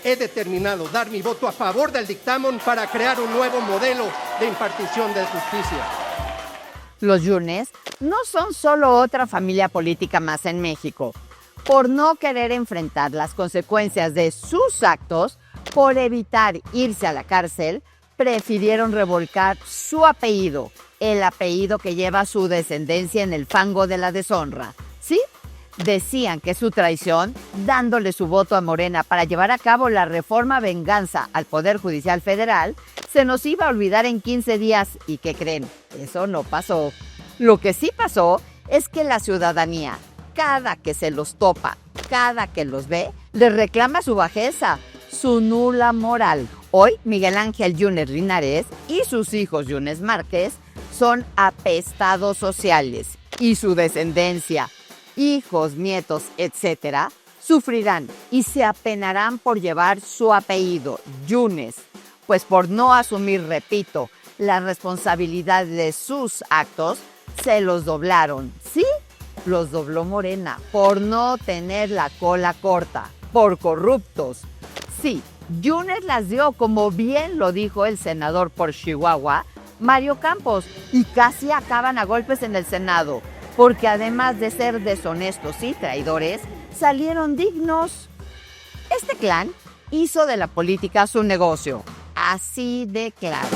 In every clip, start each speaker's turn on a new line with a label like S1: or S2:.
S1: he determinado dar mi voto a favor del dictamen para crear un nuevo modelo de impartición de justicia.
S2: Los Yunes no son solo otra familia política más en México. Por no querer enfrentar las consecuencias de sus actos, por evitar irse a la cárcel, prefirieron revolcar su apellido, el apellido que lleva su descendencia en el fango de la deshonra. ¿Sí? Decían que su traición, dándole su voto a Morena para llevar a cabo la reforma venganza al Poder Judicial Federal, se nos iba a olvidar en 15 días. ¿Y qué creen? Eso no pasó. Lo que sí pasó es que la ciudadanía, cada que se los topa, cada que los ve, les reclama su bajeza, su nula moral. Hoy, Miguel Ángel Yunes Linares y sus hijos Yunes Márquez son apestados sociales y su descendencia, hijos, nietos, etcétera, sufrirán y se apenarán por llevar su apellido, Yunes, pues por no asumir, repito, la responsabilidad de sus actos, se los doblaron. ¿Sí? Los dobló Morena por no tener la cola corta, por corruptos. Sí, Yunes las dio, como bien lo dijo el senador por Chihuahua, Mario Campos, y casi acaban a golpes en el Senado, porque además de ser deshonestos y traidores, salieron dignos. Este clan hizo de la política su negocio, así de claro.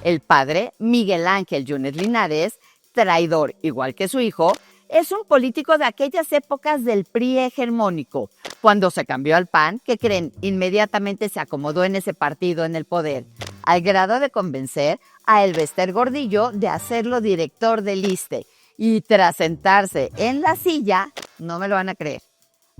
S2: El padre, Miguel Ángel Yunes Linares, traidor igual que su hijo, es un político de aquellas épocas del PRI hegemónico. Cuando se cambió al PAN, ¿qué creen? Inmediatamente se acomodó en ese partido en el poder, al grado de convencer a Elbester Gordillo de hacerlo director del ISSSTE. Y tras sentarse en la silla, no me lo van a creer,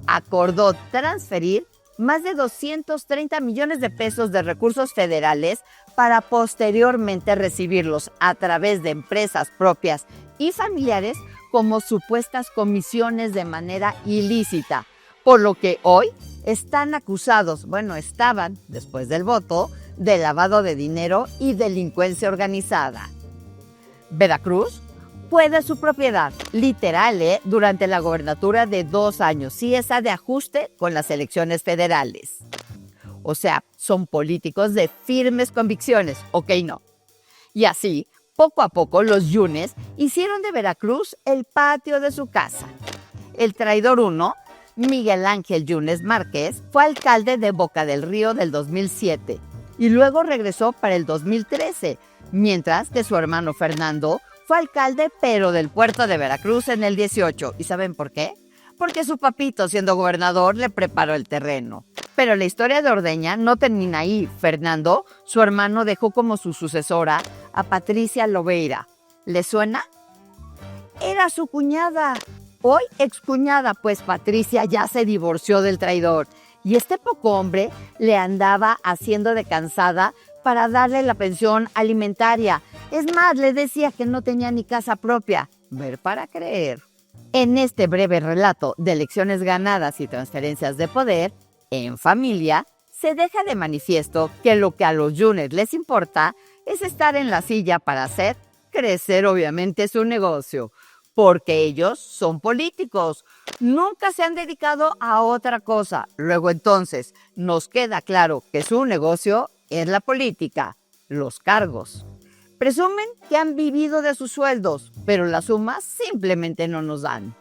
S2: acordó transferir más de 230 millones de pesos de recursos federales para posteriormente recibirlos a través de empresas propias y familiares como supuestas comisiones de manera ilícita, por lo que hoy están acusados, estaban, después del voto, de lavado de dinero y delincuencia organizada. Veracruz fue de su propiedad, literal, durante la gobernatura de 2 años, sí, esa de ajuste con las elecciones federales. O sea, son políticos de firmes convicciones, ¿ok? No. Y así, poco a poco, los Yunes hicieron de Veracruz el patio de su casa. El traidor 1, Miguel Ángel Yunes Márquez, fue alcalde de Boca del Río del 2007 y luego regresó para el 2013, mientras que su hermano Fernando fue alcalde, pero del puerto de Veracruz en el 18. ¿Y saben por qué? Porque su papito, siendo gobernador, le preparó el terreno. Pero la historia de Ordeña no termina ahí. Fernando, su hermano, dejó como su sucesora a Patricia Lobeira. ¿Le suena? Era su cuñada. Hoy excuñada, pues Patricia ya se divorció del traidor. Y este poco hombre le andaba haciendo de cansada para darle la pensión alimentaria. Es más, le decía que no tenía ni casa propia. Ver para creer. En este breve relato de elecciones ganadas y transferencias de poder, en familia, se deja de manifiesto que lo que a los Yunes les importa es estar en la silla para hacer crecer obviamente su negocio, porque ellos son políticos, nunca se han dedicado a otra cosa. Luego entonces nos queda claro que su negocio es la política, los cargos. Presumen que han vivido de sus sueldos, pero las sumas simplemente no nos dan.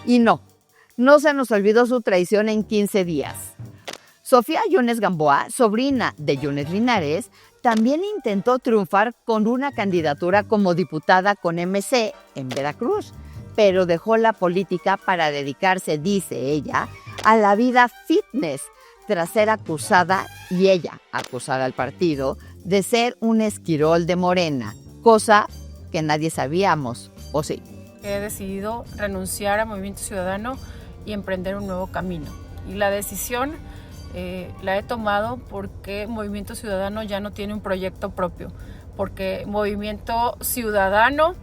S2: Y no se nos olvidó su traición en 15 días. Sofía Yunes Gamboa, sobrina de Yunes Linares, también intentó triunfar con una candidatura como diputada con MC en Veracruz, pero dejó la política para dedicarse, dice ella, a la vida fitness, tras ser acusada, y ella acusar al partido, de ser un esquirol de Morena, cosa que nadie sabíamos, ¿o sí?
S3: He decidido renunciar a Movimiento Ciudadano y emprender un nuevo camino. Y la decisión la he tomado porque Movimiento Ciudadano ya no tiene un proyecto propio, porque Movimiento Ciudadano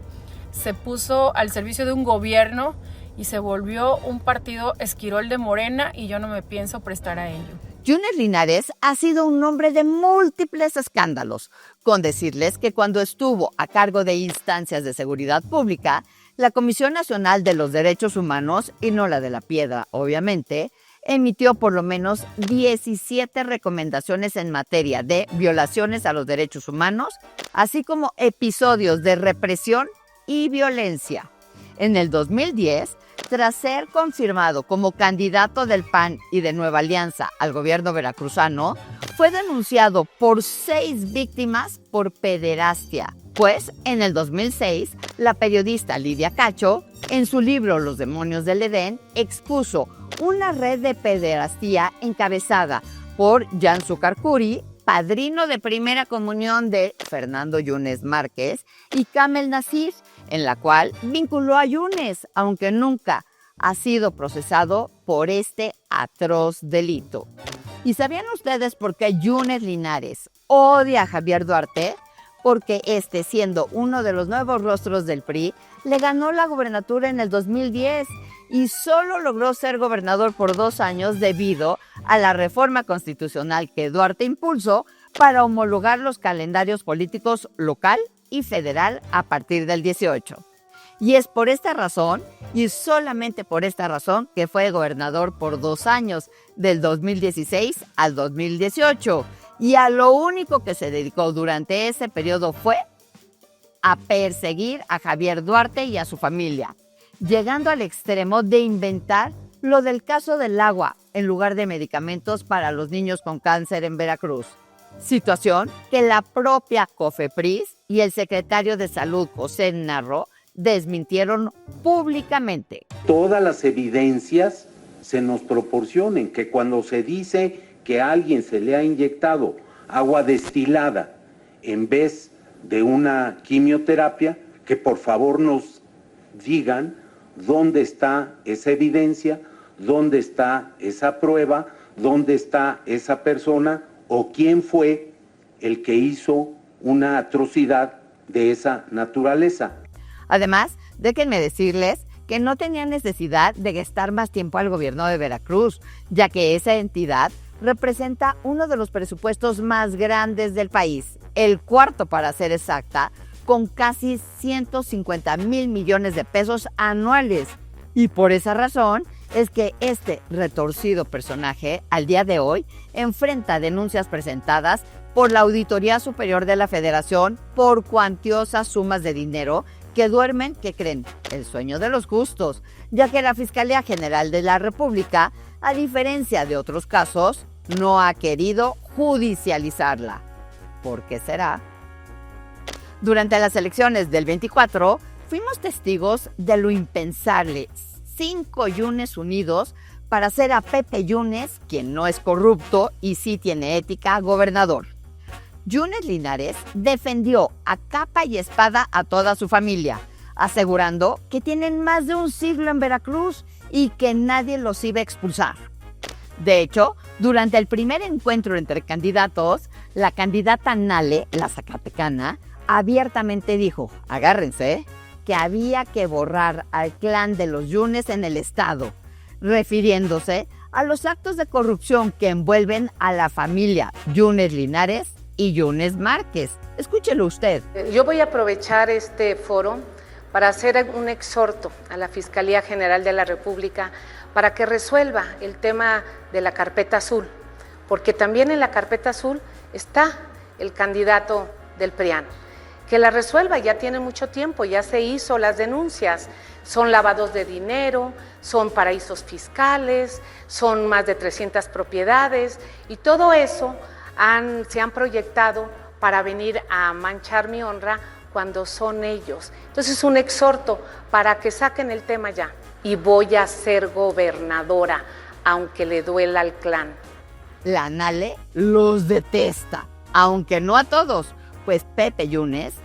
S3: se puso al servicio de un gobierno y se volvió un partido esquirol de Morena y yo no me pienso prestar a ello.
S2: Yunes Linares ha sido un hombre de múltiples escándalos, con decirles que cuando estuvo a cargo de instancias de seguridad pública, La Comisión Nacional de los Derechos Humanos, y no la de la piedra, obviamente, emitió por lo menos 17 recomendaciones en materia de violaciones a los derechos humanos, así como episodios de represión y violencia. En el 2010, tras ser confirmado como candidato del PAN y de Nueva Alianza al gobierno veracruzano, fue denunciado por 6 víctimas por pederastia. Pues en el 2006, la periodista Lidia Cacho, en su libro Los demonios del Edén, expuso una red de pederastía encabezada por Jan Sucarcuri, padrino de primera comunión de Fernando Yunes Márquez, y Kamel Nasir, en la cual vinculó a Yunes, aunque nunca ha sido procesado por este atroz delito. ¿Y sabían ustedes por qué Yunes Linares odia a Javier Duarte? Porque este, siendo uno de los nuevos rostros del PRI, le ganó la gobernatura en el 2010 y solo logró ser gobernador por 2 años debido a la reforma constitucional que Duarte impulsó para homologar los calendarios políticos local y federal a partir del 18. Y es por esta razón, y solamente por esta razón, que fue gobernador por 2 años, del 2016 al 2018. Y a lo único que se dedicó durante ese periodo fue a perseguir a Javier Duarte y a su familia, llegando al extremo de inventar lo del caso del agua en lugar de medicamentos para los niños con cáncer en Veracruz. Situación que la propia COFEPRIS y el secretario de Salud, José Narro, desmintieron públicamente.
S4: Todas las evidencias se nos proporcionen, que cuando se dice que a alguien se le ha inyectado agua destilada en vez de una quimioterapia, que por favor nos digan dónde está esa evidencia, dónde está esa prueba, dónde está esa persona o quién fue el que hizo una atrocidad de esa naturaleza.
S2: Además, déjenme decirles que no tenía necesidad de gastar más tiempo al gobierno de Veracruz, ya que esa entidad representa uno de los presupuestos más grandes del país, el cuarto para ser exacta, con casi 150,000 millones de pesos anuales. Y por esa razón es que este retorcido personaje, al día de hoy, enfrenta denuncias presentadas por la Auditoría Superior de la Federación por cuantiosas sumas de dinero que duermen, ¿qué creen? El sueño de los justos, ya que la Fiscalía General de la República, a diferencia de otros casos, no ha querido judicializarla. ¿Por qué será? Durante las elecciones del 24, fuimos testigos de lo impensable. 5 Yunes unidos para hacer a Pepe Yunes, quien no es corrupto y sí tiene ética, gobernador. Yunes Linares defendió a capa y espada a toda su familia, asegurando que tienen más de un siglo en Veracruz y que nadie los iba a expulsar. De hecho, durante el primer encuentro entre candidatos, la candidata Nale, la zacatecana, abiertamente dijo, agárrense, que había que borrar al clan de los Yunes en el estado, refiriéndose a los actos de corrupción que envuelven a la familia Yunes Linares y Yunes Márquez. Escúchelo usted.
S5: Yo voy a aprovechar este foro para hacer un exhorto a la Fiscalía General de la República para que resuelva el tema de la carpeta azul, porque también en la carpeta azul está el candidato del PRIAN. Que la resuelva, ya tiene mucho tiempo, ya se hizo las denuncias, son lavados de dinero, son paraísos fiscales, son más de 300 propiedades y todo eso se han proyectado para venir a manchar mi honra cuando son ellos. Entonces un exhorto para que saquen el tema ya. Y voy a ser gobernadora, aunque le duela al clan.
S2: La Nale los detesta, aunque no a todos, pues Pepe Yunes,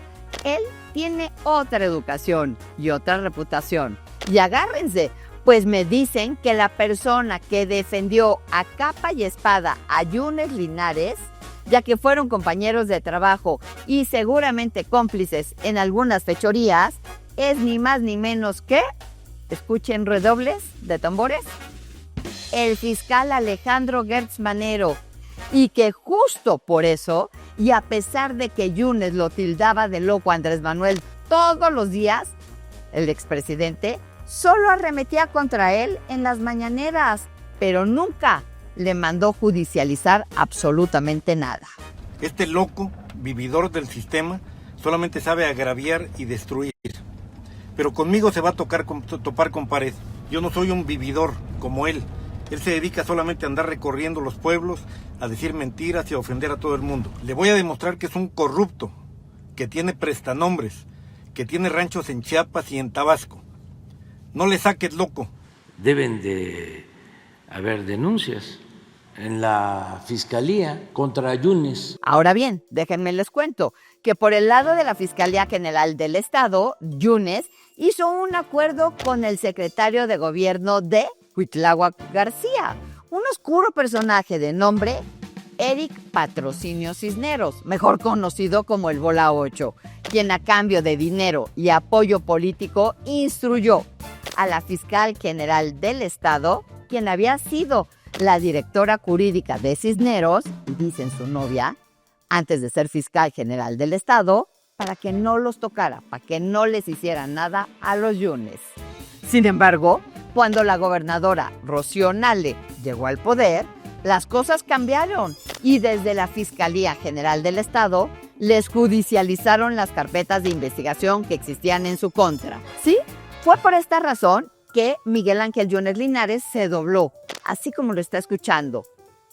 S2: él tiene otra educación y otra reputación. Y agárrense, pues me dicen que la persona que defendió a capa y espada a Yunes Linares, ya que fueron compañeros de trabajo y seguramente cómplices en algunas fechorías, es ni más ni menos que, escuchen redobles de tambores, el fiscal Alejandro Gertz Manero, y que justo por eso, y a pesar de que Yunes lo tildaba de loco a Andrés Manuel todos los días, El expresidente solo arremetía contra él en las mañaneras, pero nunca le mandó judicializar absolutamente nada.
S6: Este loco, vividor del sistema, solamente sabe agraviar y destruir. Pero conmigo se va a topar con pared. Yo no soy un vividor como él. Él se dedica solamente a andar recorriendo los pueblos, a decir mentiras y a ofender a todo el mundo. Le voy a demostrar que es un corrupto, que tiene prestanombres, que tiene ranchos en Chiapas y en Tabasco. No le saques, loco.
S7: Deben de haber denuncias en la Fiscalía contra Yunes.
S2: Ahora bien, déjenme les cuento que por el lado de la Fiscalía General del Estado, Yunes hizo un acuerdo con el secretario de Gobierno de Cuitláhuac García, un oscuro personaje de nombre Eric Patrocinio Cisneros, mejor conocido como el Bola 8, quien a cambio de dinero y apoyo político instruyó a la fiscal general del Estado, quien había sido la directora jurídica de Cisneros, y dicen su novia, antes de ser fiscal general del Estado, para que no los tocara, para que no les hiciera nada a los Yunes. Sin embargo, cuando la gobernadora Rocío Nale llegó al poder, las cosas cambiaron y desde la Fiscalía General del Estado les judicializaron las carpetas de investigación que existían en su contra. Sí, fue por esta razón que Miguel Ángel Yunes Linares se dobló, así como lo está escuchando.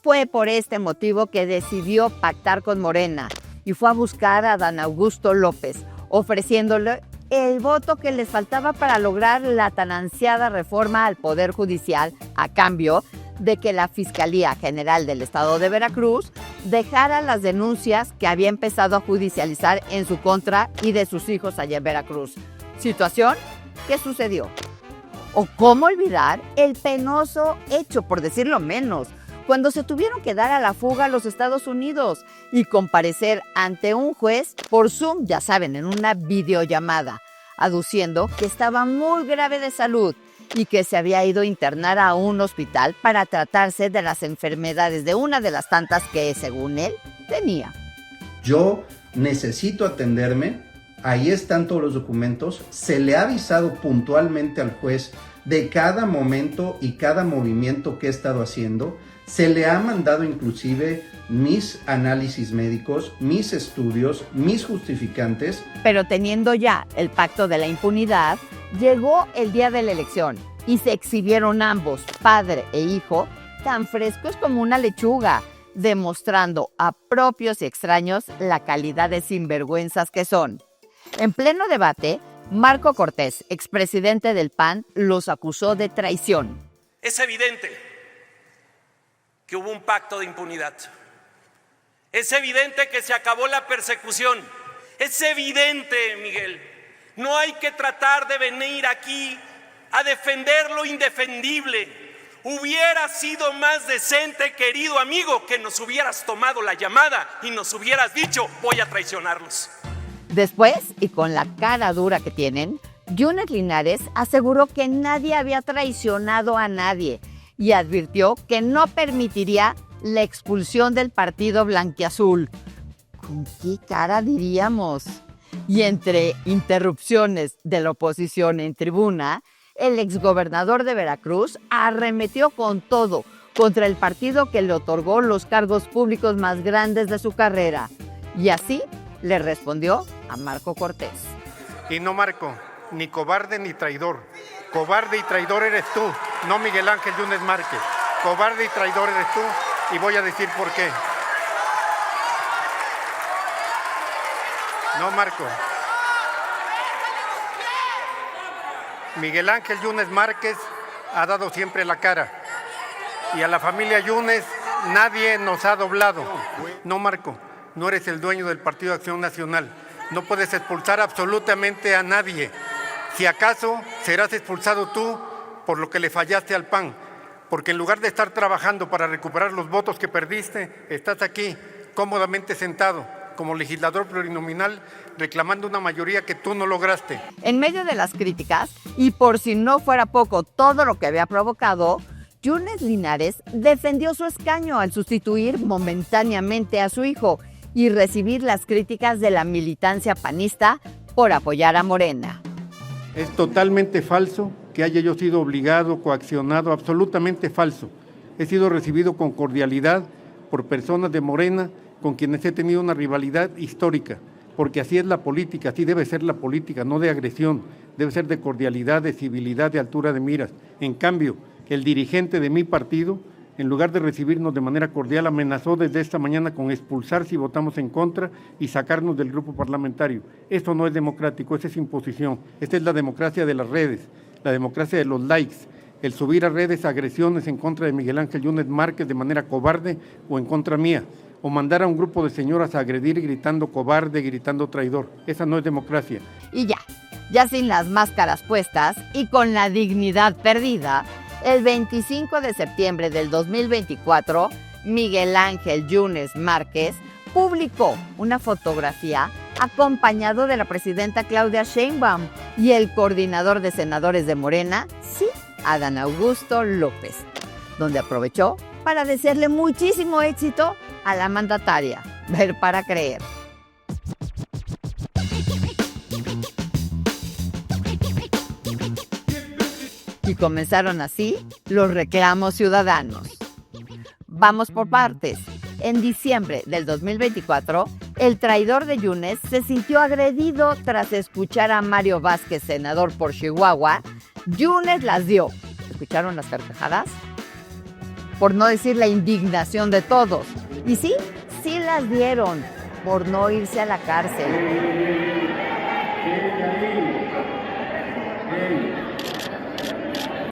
S2: Fue por este motivo que decidió pactar con Morena y fue a buscar a Dan Augusto López, ofreciéndole el voto que les faltaba para lograr la tan ansiada reforma al Poder Judicial, a cambio de que la Fiscalía General del Estado de Veracruz dejara las denuncias que había empezado a judicializar en su contra y de sus hijos allá en Veracruz. Situación que sucedió. O cómo olvidar el penoso hecho, por decirlo menos, cuando se tuvieron que dar a la fuga a los Estados Unidos y comparecer ante un juez por Zoom, ya saben, en una videollamada, aduciendo que estaba muy grave de salud y que se había ido a internar a un hospital para tratarse de las enfermedades de una de las tantas que, según él, tenía.
S8: Yo necesito atenderme, ahí están todos los documentos, se le ha avisado puntualmente al juez de cada momento y cada movimiento que he estado haciendo, se le ha mandado inclusive mis análisis médicos, mis estudios, mis justificantes.
S2: Pero teniendo ya el pacto de la impunidad, llegó el día de la elección y se exhibieron ambos, padre e hijo, tan frescos como una lechuga, demostrando a propios y extraños la calidad de sinvergüenzas que son. En pleno debate, Marco Cortés, expresidente del PAN, los acusó de traición.
S9: Es evidente que hubo un pacto de impunidad. Es evidente que se acabó la persecución. Es evidente, Miguel. No hay que tratar de venir aquí a defender lo indefendible. Hubiera sido más decente, querido amigo, que nos hubieras tomado la llamada y nos hubieras dicho, voy a traicionarlos.
S2: Después, y con la cara dura que tienen, Yunes Linares aseguró que nadie había traicionado a nadie y advirtió que no permitiría la expulsión del partido blanquiazul. ¿Con qué cara diríamos? Y entre interrupciones de la oposición en tribuna, el exgobernador de Veracruz arremetió con todo contra el partido que le otorgó los cargos públicos más grandes de su carrera. Y así le respondió a Marco Cortés.
S10: Y no, Marco, ni cobarde ni traidor. Cobarde y traidor eres tú, no Miguel Ángel Yunes Márquez. Cobarde y traidor eres tú, y voy a decir por qué. No, Marco. Miguel Ángel Yunes Márquez ha dado siempre la cara. Y a la familia Yunes nadie nos ha doblado. No, Marco, no eres el dueño del Partido de Acción Nacional. No puedes expulsar absolutamente a nadie. Si acaso serás expulsado tú por lo que le fallaste al PAN, porque en lugar de estar trabajando para recuperar los votos que perdiste, estás aquí cómodamente sentado como legislador plurinominal reclamando una mayoría que tú no lograste.
S2: En medio de las críticas, y por si no fuera poco todo lo que había provocado, Yunes Linares defendió su escaño al sustituir momentáneamente a su hijo y recibir las críticas de la militancia panista por apoyar a Morena.
S10: Es totalmente falso que haya yo sido obligado, coaccionado, absolutamente falso. He sido recibido con cordialidad por personas de Morena con quienes he tenido una rivalidad histórica, porque así es la política, así debe ser la política, no de agresión, debe ser de cordialidad, de civilidad, de altura de miras. En cambio, el dirigente de mi partido, en lugar de recibirnos de manera cordial, amenazó desde esta mañana con expulsar si votamos en contra y sacarnos del grupo parlamentario. Eso no es democrático, esa es imposición. Esta es la democracia de las redes, la democracia de los likes, el subir a redes agresiones en contra de Miguel Ángel Yunes Márquez de manera cobarde o en contra mía, o mandar a un grupo de señoras a agredir gritando cobarde, gritando traidor. Esa no es democracia.
S2: Y ya sin las máscaras puestas y con la dignidad perdida, el 25 de septiembre del 2024, Miguel Ángel Yunes Márquez publicó una fotografía acompañado de la presidenta Claudia Sheinbaum y el coordinador de senadores de Morena, sí, Adán Augusto López, donde aprovechó para desearle muchísimo éxito a la mandataria. Ver para creer. Y comenzaron así los reclamos ciudadanos. Vamos por partes. En diciembre del 2024, el traidor de Yunes se sintió agredido tras escuchar a Mario Vázquez, senador por Chihuahua. Yunes las dio. ¿Escucharon las carcajadas? Por no decir la indignación de todos. Y sí las dieron, por no irse a la cárcel.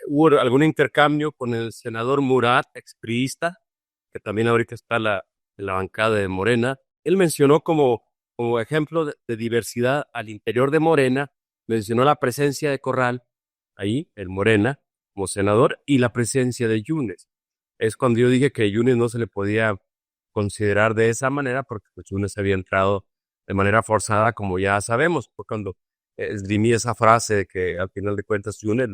S11: Hubo algún intercambio con el senador Murat, expriista, que también ahorita está en la bancada de Morena. Él mencionó como ejemplo de diversidad al interior de Morena, mencionó la presencia de Corral, ahí, en Morena, como senador, y la presencia de Yunes. Es cuando yo dije que Yunes no se le podía considerar de esa manera, porque pues, Yunes había entrado de manera forzada, como ya sabemos. Fue cuando esgrimí esa frase de que al final de cuentas Yunes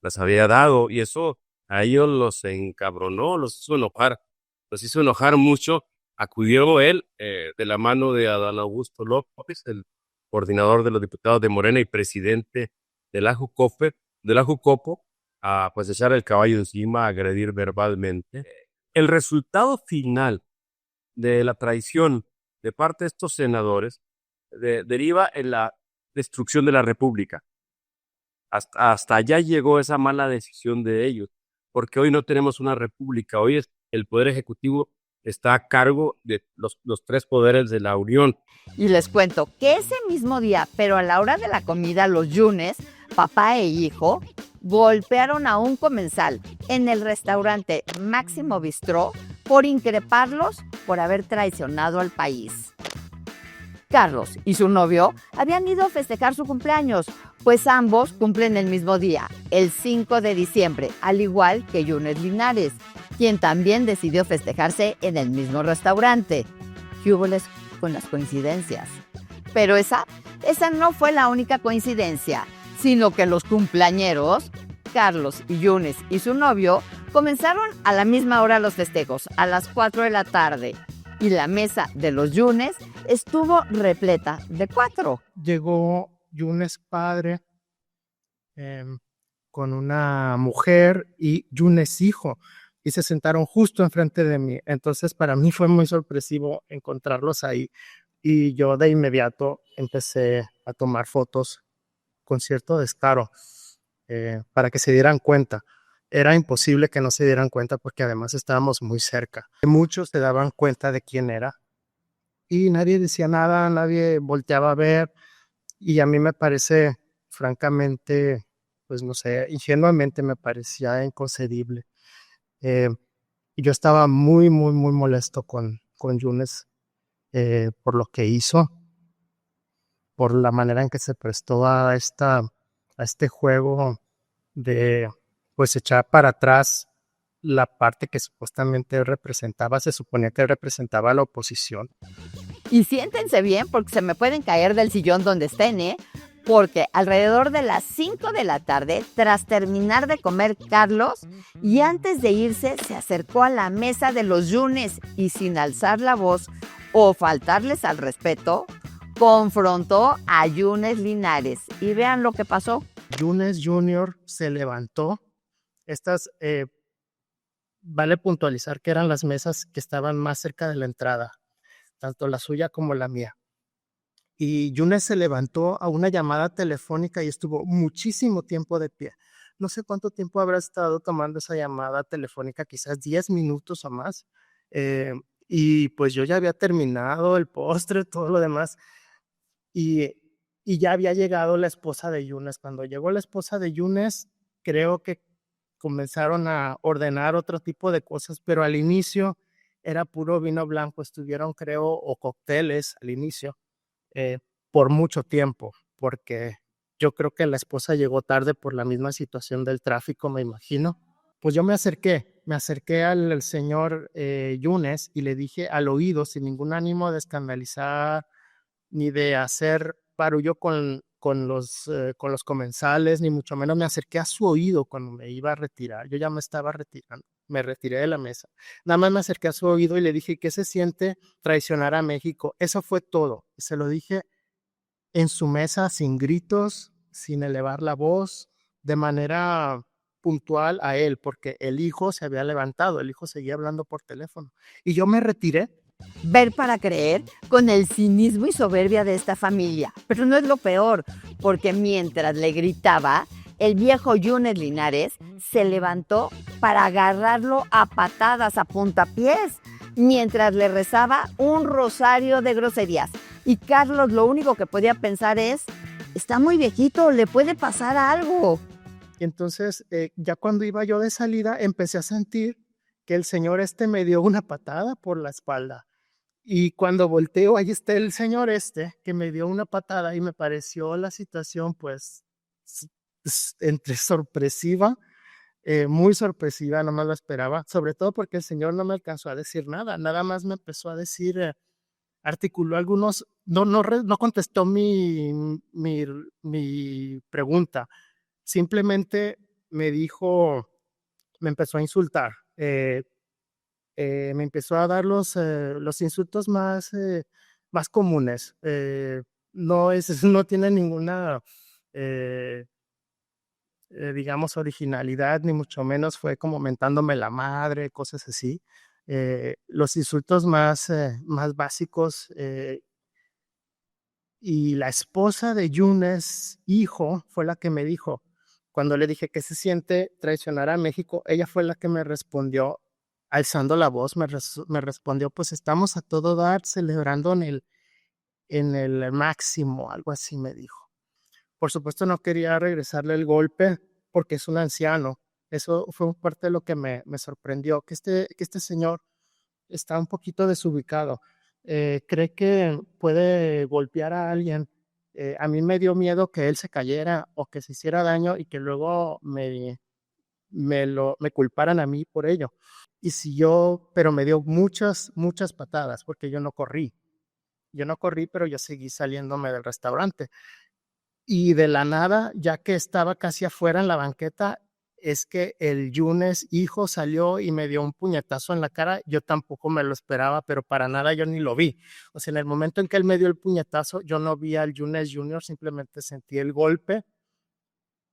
S11: las había dado, y eso a ellos los encabronó, los hizo enojar mucho. Acudió él de la mano de Adán Augusto López, el coordinador de los diputados de Morena y presidente de la Jucopo, a pues echar el caballo encima, a agredir verbalmente. El resultado final de la traición de parte de estos senadores deriva en la destrucción de la República. Hasta allá llegó esa mala decisión de ellos, porque hoy no tenemos una república, hoy el Poder Ejecutivo está a cargo de los tres poderes de la Unión.
S2: Y les cuento que ese mismo día, pero a la hora de la comida, los Yunes, papá e hijo, golpearon a un comensal en el restaurante Máximo Bistró por increparlos por haber traicionado al país. Carlos y su novio habían ido a festejar su cumpleaños, pues ambos cumplen el mismo día, el 5 de diciembre, al igual que Yunes Linares, quien también decidió festejarse en el mismo restaurante. ¿Qué hubo con las coincidencias? Pero esa no fue la única coincidencia, sino que los cumpleañeros, Carlos y Yunes y su novio, comenzaron a la misma hora los festejos, a las 4 de la tarde. Y la mesa de los Yunes estuvo repleta de 4.
S12: Llegó Yunes padre con una mujer y Yunes hijo, y se sentaron justo enfrente de mí. Entonces para mí fue muy sorpresivo encontrarlos ahí, y yo de inmediato empecé a tomar fotos con cierto descaro para que se dieran cuenta. Era imposible que no se dieran cuenta porque además estábamos muy cerca. Muchos se daban cuenta de quién era y nadie decía nada, nadie volteaba a ver, y a mí me parece, francamente, pues no sé, ingenuamente me parecía inconcebible. Y yo estaba muy, muy, muy molesto con Yunes por lo que hizo, por la manera en que se prestó a este juego de pues echar para atrás la parte que supuestamente representaba, se suponía que representaba a la oposición.
S2: Y siéntense bien porque se me pueden caer del sillón donde estén, porque alrededor de las 5 de la tarde, tras terminar de comer Carlos, y antes de irse, se acercó a la mesa de los Yunes y sin alzar la voz o faltarles al respeto, confrontó a Yunes Linares. Y vean lo que pasó.
S12: Yunes Jr. se levantó. Estas, vale puntualizar que eran las mesas que estaban más cerca de la entrada, tanto la suya como la mía. Y Yunes se levantó a una llamada telefónica y estuvo muchísimo tiempo de pie. No sé cuánto tiempo habrá estado tomando esa llamada telefónica, quizás 10 minutos o más. Y pues yo ya había terminado el postre, todo lo demás. Y ya había llegado la esposa de Yunes. Cuando llegó la esposa de Yunes, creo que comenzaron a ordenar otro tipo de cosas, pero al inicio era puro vino blanco. Estuvieron, creo, o cócteles al inicio, por mucho tiempo, porque yo creo que la esposa llegó tarde por la misma situación del tráfico, me imagino. Pues yo me acerqué al señor Yunes y le dije al oído, sin ningún ánimo de escandalizar ni de hacer barullo con los comensales, ni mucho menos, me acerqué a su oído cuando me iba a retirar. Yo ya me estaba retirando, me retiré de la mesa. Nada más me acerqué a su oído y le dije, ¿qué se siente traicionar a México? Eso fue todo. Se lo dije en su mesa, sin gritos, sin elevar la voz, de manera puntual a él, porque el hijo se había levantado, el hijo seguía hablando por teléfono. Y yo me retiré.
S2: Ver para creer con el cinismo y soberbia de esta familia. Pero no es lo peor, porque mientras le gritaba, el viejo Yunes Linares se levantó para agarrarlo a patadas, a puntapiés, mientras le rezaba un rosario de groserías. Y Carlos lo único que podía pensar es, está muy viejito, le puede pasar algo.
S12: Y entonces, ya cuando iba yo de salida, empecé a sentir que el señor me dio una patada por la espalda. Y cuando volteo, ahí está el señor que me dio una patada y me pareció la situación, pues, entre sorpresiva, muy sorpresiva, no me lo esperaba, sobre todo porque el señor no me alcanzó a decir nada más me empezó a decir, articuló algunos, no contestó mi pregunta, simplemente me dijo, me empezó a insultar, me empezó a dar los insultos más comunes. No tiene ninguna, digamos, originalidad, ni mucho menos fue como mentándome la madre, cosas así. Los insultos más básicos. Y la esposa de Yunes, hijo, fue la que me dijo, cuando le dije que se siente traicionar a México, ella fue la que me respondió, alzando la voz, me respondió, pues estamos a todo dar, celebrando en el máximo, algo así me dijo. Por supuesto no quería regresarle el golpe, porque es un anciano. Eso fue parte de lo que me sorprendió, que este señor está un poquito desubicado. Cree que puede golpear a alguien. A mí me dio miedo que él se cayera o que se hiciera daño y que luego me culparan a mí por ello. Pero me dio muchas patadas porque yo no corrí, pero yo seguí saliéndome del restaurante. Y de la nada, ya que estaba casi afuera en la banqueta, es que el Yunes hijo salió y me dio un puñetazo en la cara. Yo tampoco me lo esperaba, pero para nada yo ni lo vi. O sea, en el momento en que él me dio el puñetazo, yo no vi al Yunes Jr., simplemente sentí el golpe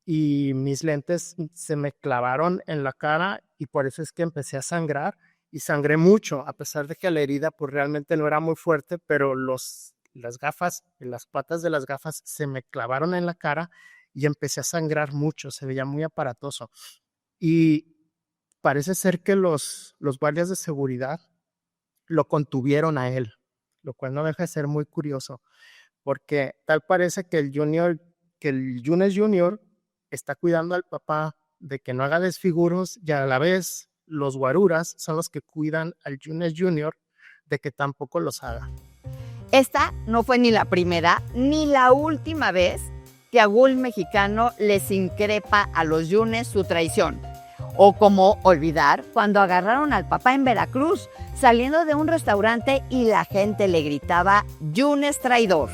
S12: y mis lentes se me clavaron en la cara y por eso es que empecé a sangrar y sangré mucho, a pesar de que la herida pues realmente no era muy fuerte, pero las gafas, las patas de las gafas se me clavaron en la cara y empecé a sangrar mucho, se veía muy aparatoso. Y parece ser que los guardias de seguridad lo contuvieron a él, lo cual no deja de ser muy curioso, porque tal parece que el Yunes Jr. está cuidando al papá de que no haga desfiguros y a la vez los guaruras son los que cuidan al Yunes Jr. de que tampoco los haga.
S2: Esta no fue ni la primera ni la última vez que a Ghoul Mexicano les increpa a los Yunes su traición. O como olvidar cuando agarraron al papá en Veracruz, saliendo de un restaurante y la gente le gritaba Yunes traidor.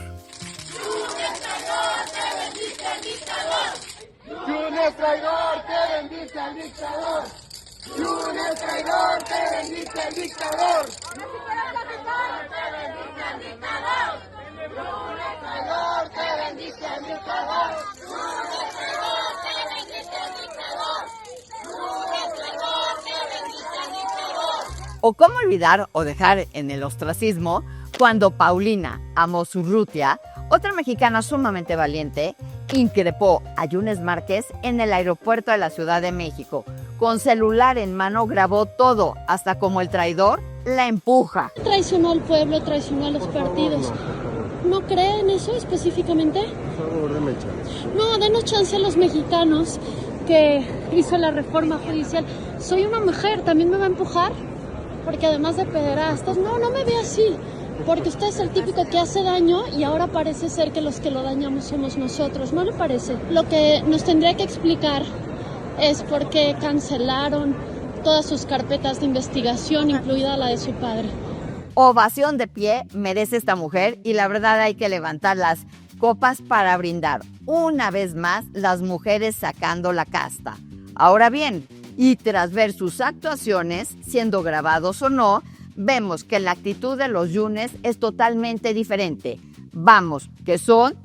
S13: ¡Yunes traidor, te bendice el dictador! ¡Yunes traidor, te bendice el dictador! ¡Yunes traidor, te bendice el dictador! ¡Yunes traidor, te bendice el dictador! ¡Yunes traidor,
S2: O cómo olvidar o dejar en el ostracismo cuando Paulina Amosurrutia, otra mexicana sumamente valiente, increpó a Yunes Márquez en el aeropuerto de la Ciudad de México. Con celular en mano grabó todo, hasta como el traidor la empuja.
S14: Traicionó al pueblo, traicionó a los partidos. ¿No cree en eso específicamente? Por favor, denme chance. No, denos chance a los mexicanos que hizo la reforma judicial. Soy una mujer, ¿también me va a empujar? Porque además de pederastas, no me ve así. Porque usted es el típico que hace daño y ahora parece ser que los que lo dañamos somos nosotros. ¿No le parece? Lo que nos tendría que explicar es por qué cancelaron todas sus carpetas de investigación, incluida la de su padre.
S2: Ovación de pie merece esta mujer y la verdad hay que levantar las copas para brindar. Una vez más, las mujeres sacando la casta. Ahora bien, y tras ver sus actuaciones, siendo grabados o no, vemos que la actitud de los Yunes es totalmente diferente. Vamos, que son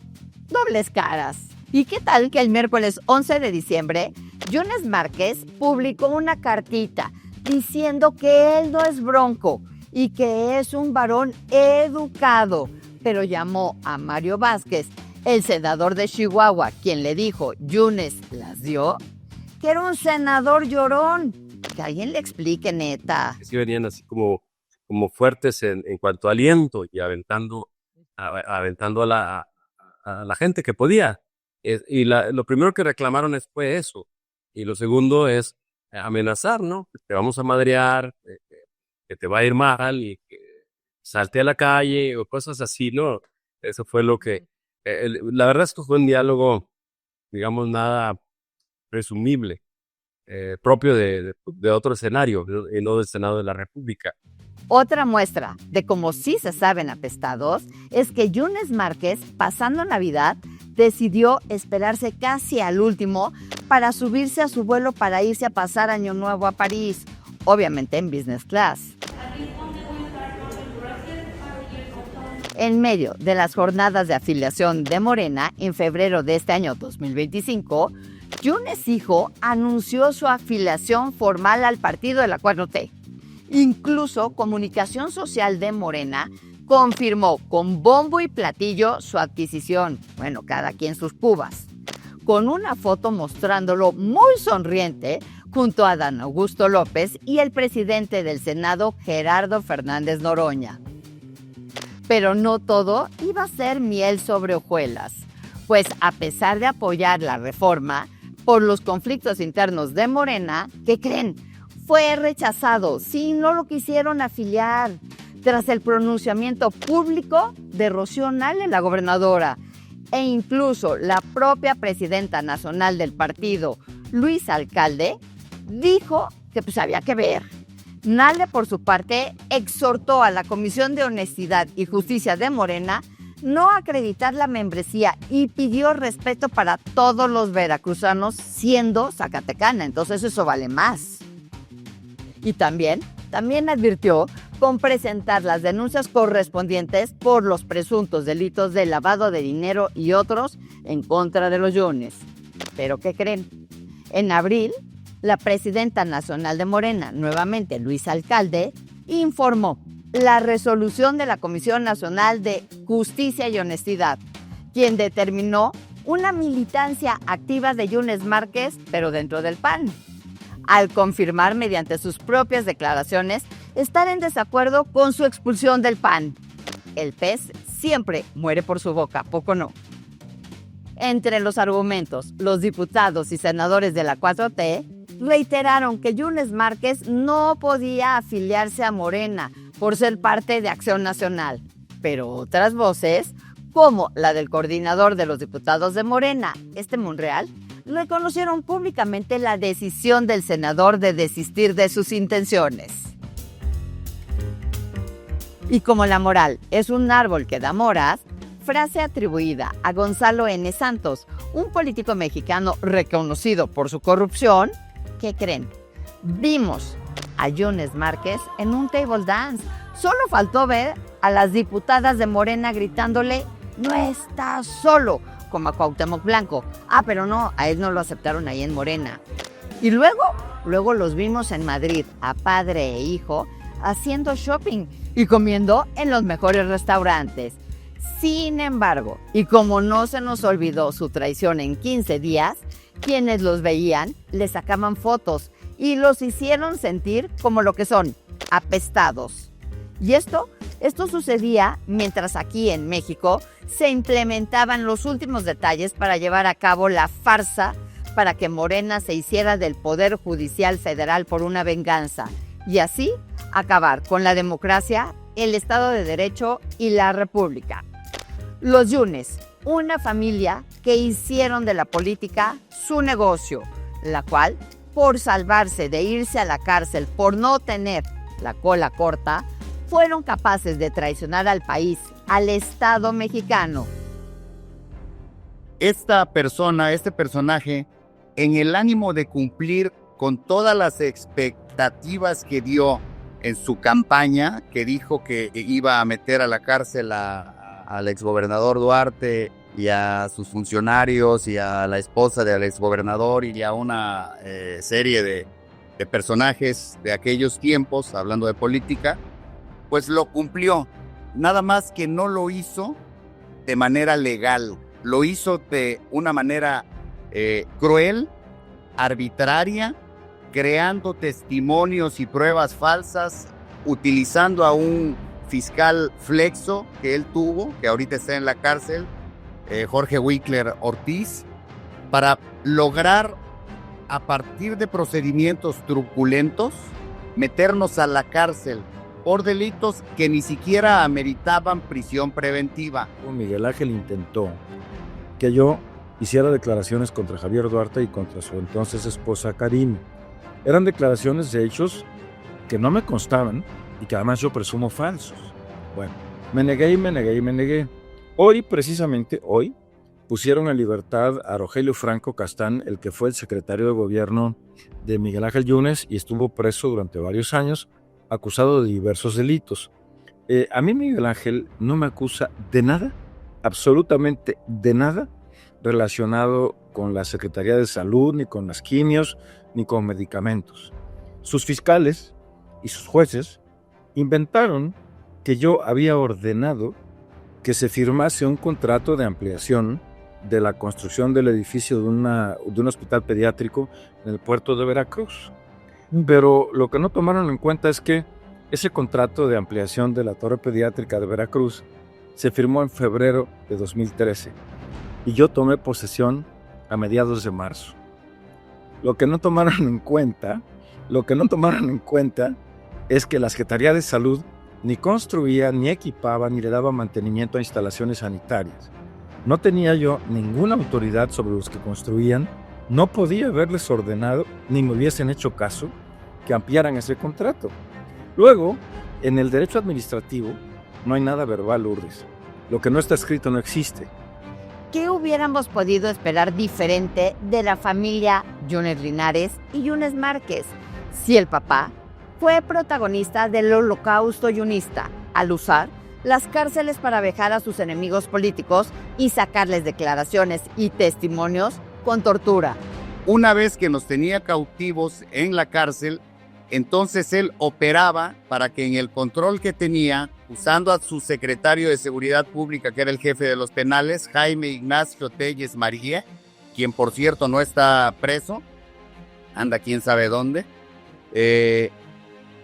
S2: dobles caras. ¿Y qué tal que el miércoles 11 de diciembre, Yunes Márquez publicó una cartita diciendo que él no es bronco y que es un varón educado, pero llamó a Mario Vázquez, el senador de Chihuahua, quien le dijo, Yunes las dio, que era un senador llorón. Que alguien le explique, neta.
S11: Sí venían así como fuertes en cuanto a aliento y aventando a la gente que podía. Y lo primero que reclamaron fue eso. Y lo segundo es amenazar, ¿no? Te vamos a madrear, que te va a ir mal y que salte a la calle o cosas así, ¿no? Eso fue lo que... la verdad, esto fue un diálogo, digamos, nada presumible, propio de otro escenario, y no del Senado de la República.
S2: Otra muestra de cómo sí se saben apestados es que Yunes Márquez, pasando Navidad, decidió esperarse casi al último para subirse a su vuelo para irse a pasar Año Nuevo a París, obviamente en business class. En medio de las jornadas de afiliación de Morena en febrero de este año 2025, Yunes hijo anunció su afiliación formal al partido de la 4T. Incluso Comunicación Social de Morena confirmó con bombo y platillo su adquisición, bueno, cada quien sus cubas, con una foto mostrándolo muy sonriente junto a Adán Augusto López y el presidente del Senado, Gerardo Fernández Noroña. Pero no todo iba a ser miel sobre hojuelas, pues a pesar de apoyar la reforma, por los conflictos internos de Morena, ¿qué creen? Fue rechazado, sí, no lo quisieron afiliar, tras el pronunciamiento público de Rocío Nale, la gobernadora, e incluso la propia presidenta nacional del partido, Luisa Alcalde, dijo que pues había que ver. Nale, por su parte, exhortó a la Comisión de Honestidad y Justicia de Morena no acreditar la membresía y pidió respeto para todos los veracruzanos siendo zacatecana, entonces eso vale más. Y también advirtió con presentar las denuncias correspondientes por los presuntos delitos de lavado de dinero y otros en contra de los Yunes. ¿Pero qué creen? En abril, la presidenta nacional de Morena, nuevamente Luisa Alcalde, informó la resolución de la Comisión Nacional de Justicia y Honestidad, quien determinó una militancia activa de Yunes Márquez, pero dentro del PAN, al confirmar mediante sus propias declaraciones estar en desacuerdo con su expulsión del PAN. El pez siempre muere por su boca, ¿poco no? Entre los argumentos, los diputados y senadores de la 4T reiteraron que Yunes Márquez no podía afiliarse a Morena por ser parte de Acción Nacional. Pero otras voces, como la del coordinador de los diputados de Morena, Monreal, reconocieron públicamente la decisión del senador de desistir de sus intenciones. Y como la moral es un árbol que da moras, frase atribuida a Gonzalo N. Santos, un político mexicano reconocido por su corrupción, ¿qué creen? Vimos a Yunes Márquez en un table dance. Solo faltó ver a las diputadas de Morena gritándole, no estás solo, como a Cuauhtémoc Blanco. Pero no, a él no lo aceptaron ahí en Morena. Y luego los vimos en Madrid, a padre e hijo, haciendo shopping y comiendo en los mejores restaurantes. Sin embargo, y como no se nos olvidó su traición en 15 días, quienes los veían les sacaban fotos y los hicieron sentir como lo que son, apestados. Y esto sucedía mientras aquí en México se implementaban los últimos detalles para llevar a cabo la farsa para que Morena se hiciera del Poder Judicial Federal por una venganza y así acabar con la democracia, el Estado de Derecho y la República. Los Yunes, una familia que hicieron de la política su negocio, la cual, por salvarse de irse a la cárcel por no tener la cola corta, fueron capaces de traicionar al país, al Estado mexicano.
S15: Esta persona, este personaje, en el ánimo de cumplir con todas las expectativas que dio en su campaña, que dijo que iba a meter a la cárcel al exgobernador Duarte y a sus funcionarios y a la esposa del exgobernador y a una serie de personajes de aquellos tiempos, hablando de política, pues lo cumplió. Nada más que no lo hizo de manera legal, lo hizo de una manera cruel, arbitraria, creando testimonios y pruebas falsas, utilizando a un fiscal flexo que él tuvo, que ahorita está en la cárcel, Jorge Wickler Ortiz, para lograr, a partir de procedimientos truculentos, meternos a la cárcel por delitos que ni siquiera ameritaban prisión preventiva.
S16: Miguel Ángel intentó que yo hiciera declaraciones contra Javier Duarte y contra su entonces esposa Karime. Eran declaraciones de hechos que no me constaban y que además yo presumo falsos. Bueno, me negué. Hoy, precisamente hoy, pusieron en libertad a Rogelio Franco Castán, el que fue el secretario de gobierno de Miguel Ángel Yunes y estuvo preso durante varios años, acusado de diversos delitos. A mí Miguel Ángel no me acusa de nada, absolutamente de nada, relacionado con la Secretaría de Salud, ni con las quimios, ni con medicamentos. Sus fiscales y sus jueces inventaron que yo había ordenado que se firmase un contrato de ampliación de la construcción del edificio de un hospital pediátrico en el puerto de Veracruz. Pero lo que no tomaron en cuenta es que ese contrato de ampliación de la torre pediátrica de Veracruz se firmó en febrero de 2013 y yo tomé posesión a mediados de marzo. Lo que no tomaron en cuenta es que la Secretaría de Salud ni construía, ni equipaba, ni le daba mantenimiento a instalaciones sanitarias. No tenía yo ninguna autoridad sobre los que construían, no podía haberles ordenado, ni me hubiesen hecho caso, que ampliaran ese contrato. Luego, en el derecho administrativo, no hay nada verbal, Lourdes. Lo que no está escrito no existe.
S2: ¿Qué hubiéramos podido esperar diferente de la familia Yunes Linares y Yunes Márquez si el papá fue protagonista del holocausto yunista al usar las cárceles para vejar a sus enemigos políticos y sacarles declaraciones y testimonios con tortura?
S15: Una vez que nos tenía cautivos en la cárcel, entonces él operaba para que en el control que tenía, usando a su secretario de Seguridad Pública, que era el jefe de los penales, Jaime Ignacio Telles María, quien por cierto no está preso, anda quién sabe dónde,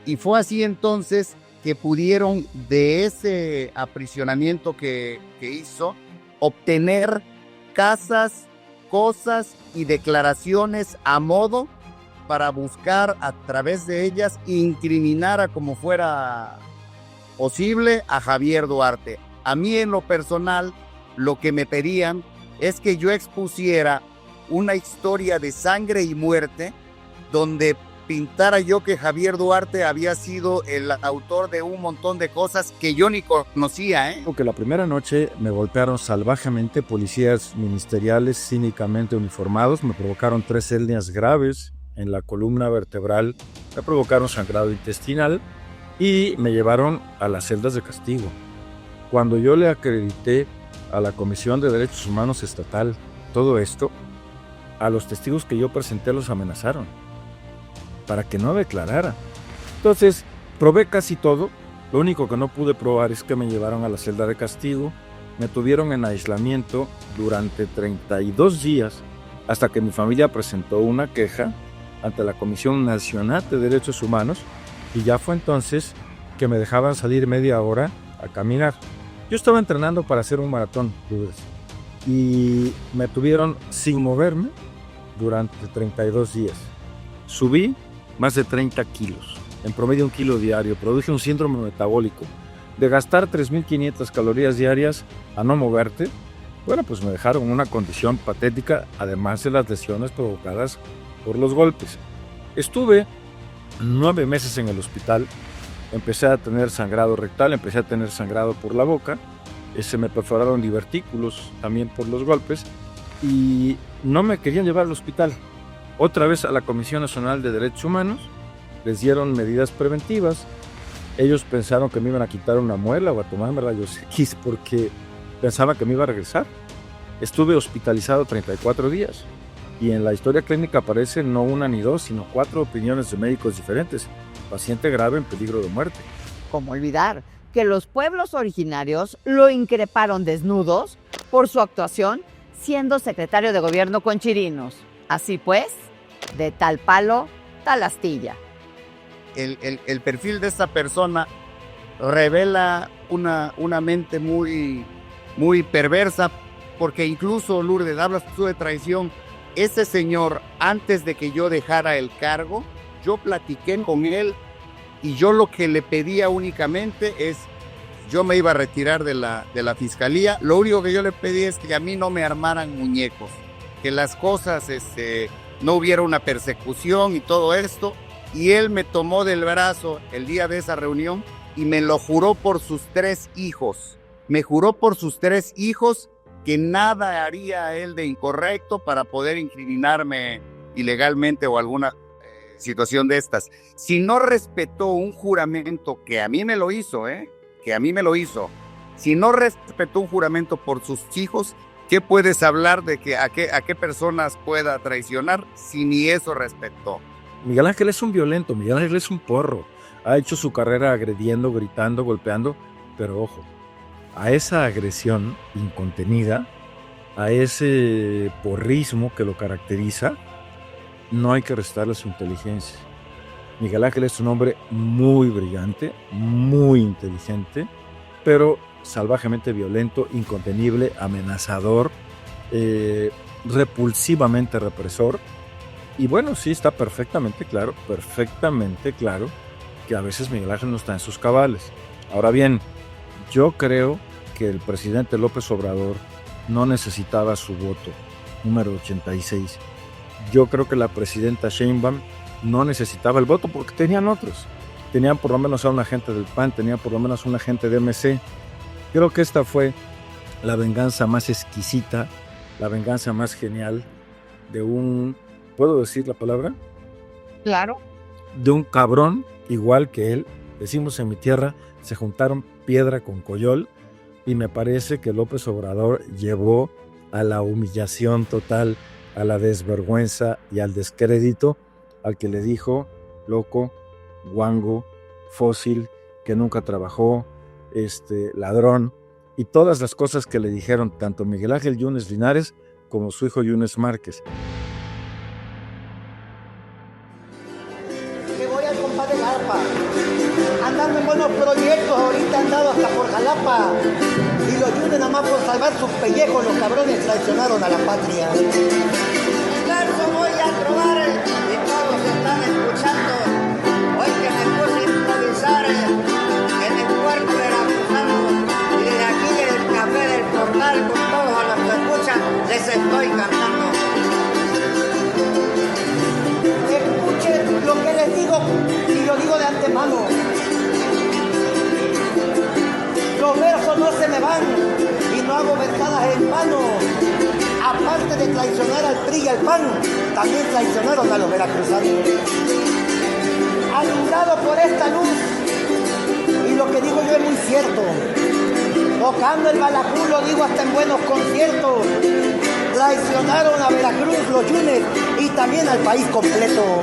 S15: y fue así entonces que pudieron de ese aprisionamiento que hizo obtener casas, cosas y declaraciones a modo para buscar a través de ellas incriminar a como fuera posible a Javier Duarte. A mí en lo personal lo que me pedían es que yo expusiera una historia de sangre y muerte donde pintara yo que Javier Duarte había sido el autor de un montón de cosas que yo ni conocía.
S16: Porque la primera noche me golpearon salvajemente policías ministeriales cínicamente uniformados, me provocaron 3 hernias graves en la columna vertebral, me provocaron sangrado intestinal y me llevaron a las celdas de castigo. Cuando yo le acredité a la Comisión de Derechos Humanos Estatal todo esto, a los testigos que yo presenté los amenazaron para que no declarara. Entonces, Probé casi todo. Lo único que no pude probar es que me llevaron a la celda de castigo. Me tuvieron en aislamiento durante 32 días hasta que mi familia presentó una queja ante la Comisión Nacional de Derechos Humanos y ya fue entonces que me dejaban salir media hora a caminar. Yo estaba entrenando para hacer un maratón, Lourdes, y me tuvieron sin moverme durante 32 días. Subí más de 30 kilos, en promedio 1 kilo diario. Produje un síndrome metabólico de gastar 3.500 calorías diarias a no moverte. Bueno, pues me dejaron en una condición patética, además de las lesiones provocadas por los golpes. Estuve 9 meses en el hospital. Empecé a tener sangrado rectal, empecé a tener sangrado por la boca. Se me perforaron divertículos también por los golpes y no me querían llevar al hospital. Otra vez a la Comisión Nacional de Derechos Humanos les dieron medidas preventivas. Ellos pensaron que me iban a quitar una muela o a tomarme rayos X porque pensaban que me iba a regresar. Estuve hospitalizado 34 días y en la historia clínica aparecen no una ni dos, sino 4 opiniones de médicos diferentes. Paciente grave en peligro de muerte.
S2: ¿Cómo olvidar que los pueblos originarios lo increparon desnudos por su actuación siendo secretario de gobierno con chirinos? Así pues, de tal palo, tal astilla.
S15: El perfil de esta persona revela una mente muy perversa, porque incluso, Lourdes, hablas tú de traición. Ese señor, antes de que yo dejara el cargo, yo platiqué con él y yo lo que le pedía únicamente es, yo me iba a retirar de la fiscalía, lo único que yo le pedí es que a mí no me armaran muñecos, que las cosas, no hubiera una persecución y todo esto, y él me tomó del brazo el día de esa reunión y me lo juró por sus 3 hijos, me juró por sus 3 hijos que nada haría él de incorrecto para poder incriminarme ilegalmente o alguna situación de estas. Si no respetó un juramento que a mí me lo hizo, si no respetó un juramento por sus hijos, ¿qué puedes hablar de que a qué personas pueda traicionar si ni eso respetó?
S16: Miguel Ángel es un violento, Miguel Ángel es un porro. Ha hecho su carrera agrediendo, gritando, golpeando, pero ojo, a esa agresión incontenida, a ese porrismo que lo caracteriza, no hay que restarle su inteligencia. Miguel Ángel es un hombre muy brillante, muy inteligente, pero salvajemente violento, incontenible, amenazador, repulsivamente represor. Y bueno, sí está perfectamente claro que a veces Miguel Ángel no está en sus cabales. Ahora bien, yo creo que el presidente López Obrador no necesitaba su voto, número 86. Yo creo que la presidenta Sheinbaum no necesitaba el voto porque tenían otros. Tenían por lo menos a un agente del PAN, tenían por lo menos a un agente de MC. Creo que esta fue la venganza más exquisita, la venganza más genial de un... ¿Puedo decir la palabra?
S2: Claro.
S16: De un cabrón igual que él. Decimos en mi tierra, se juntaron piedra con coyol y me parece que López Obrador llevó a la humillación total, a la desvergüenza y al descrédito al que le dijo loco, guango, fósil, que nunca trabajó, ladrón y todas las cosas que le dijeron tanto Miguel Ángel Yunes Linares como su hijo Yunes Márquez.
S17: Que voy al compadre Garpa, andando en buenos proyectos, ahorita han dado hasta por Jalapa. Y los Yunes nada más por salvar sus pellejos, los cabrones traicionaron a la patria. Verso voy a trobar y todos están escuchando. Hoy que me puse a improvisar en el puerto veracruzano y desde aquí del café del portal con todos los que escuchan les estoy cantando. Escuchen lo que les digo y lo digo de antemano. Los versos no se me van y no hago versadas en vano. Aparte de traicionar al PRI y al PAN, también traicionaron a los veracruzanos. Alumbrado por esta luz, y lo que digo yo es muy cierto. Tocando el balacú, lo digo hasta en buenos conciertos. Traicionaron a Veracruz, los Yunes, y también al país completo.